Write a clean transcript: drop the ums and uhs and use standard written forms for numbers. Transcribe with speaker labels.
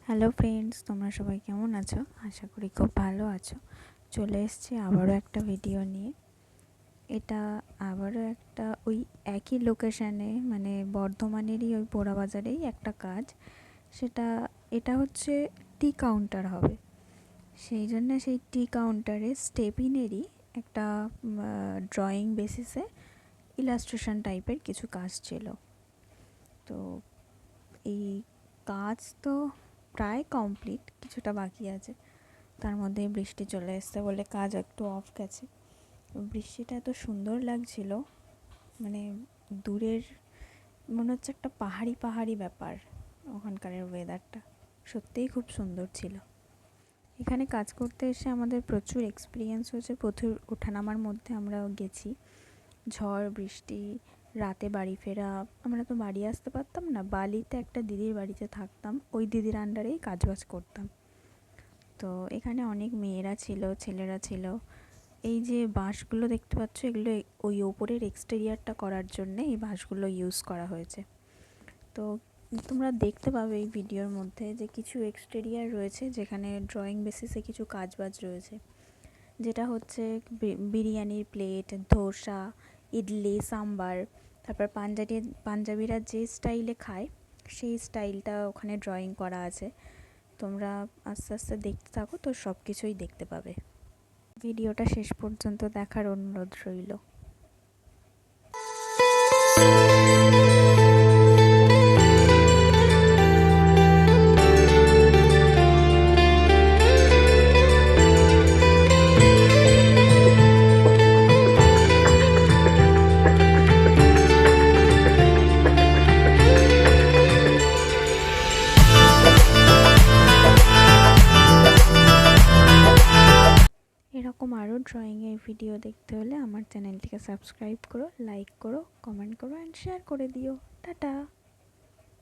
Speaker 1: Hello friends, তোমরা সবাই কেমন আছো? আশা করি খুব ভালো আছো। চলে এসেছি আবারও একটা ভিডিও নিয়ে। এটা আবারও একটা ওই একই লোকেশানে, মানে বর্ধমানেরই ওই পোড়াবাজারেই একটা কাজ। এটা হচ্ছে টি কাউন্টার হবে। সেই জন্য সেই টি কাউন্টারে স্টেপিনেরই একটা ড্রয়িং বেসিসে ইলাস্ট্রেশন টাইপের কিছু কাজ ছিল। তো এই কাজ তো প্রায় কমপ্লিট, কিছুটা বাকি আছে। তার মধ্যে বৃষ্টি চলে এসছে বলে কাজ একটু অফ গেছে। বৃষ্টিটা এত সুন্দর লাগছিল, মানে দূরের মনে হচ্ছে একটা পাহাড়ি পাহাড়ি ব্যাপার। ওখানকারের ওয়েদারটা সত্যিই খুব সুন্দর ছিল। এখানে কাজ করতে এসে আমাদের প্রচুর এক্সপিরিয়েন্স হয়েছে। প্রচুর ওঠানামার মধ্যে আমরা গেছি, ঝড় বৃষ্টি, রাতে বাড়ি ফেরা। আমরা তো বাড়ি আসতে পারতাম না, বালিতে একটা দিদির বাড়িতে থাকতাম, ওই দিদির আন্ডারেই কাজবাজ করতাম। তো এখানে অনেক মেয়েরা ছিল, ছেলেরা ছিল। এই যে বাঁশগুলো দেখতে পাচ্ছ, এগুলো ওই ওপরের এক্সটেরিয়ারটা করার জন্যে এই বাঁশগুলো ইউজ করা হয়েছে। তো তোমরা দেখতে পাবে এই ভিডিওর মধ্যে যে কিছু এক্সটেরিয়ার রয়েছে যেখানে ড্রয়িং বেসিসে কিছু কাজবাজ রয়েছে, যেটা হচ্ছে বিরিয়ানির প্লেট, ধোসা, ইডলি, সাম্বার। তারপর পাঞ্জাবিরা যে স্টাইলে খায় সেই স্টাইলটা ওখানে ড্রয়িং করা আছে। তোমরা আস্তে আস্তে দেখতে থাকো, তো সব কিছুই দেখতে পাবে। ভিডিওটা শেষ পর্যন্ত দেখার অনুরোধ রইল। এরকম আরও ড্রয়িংয়ের ভিডিও দেখতে হলে আমার চ্যানেলটিকে সাবস্ক্রাইব করো, লাইক করো, কমেন্ট করো অ্যান্ড শেয়ার করে দিও। টাটা।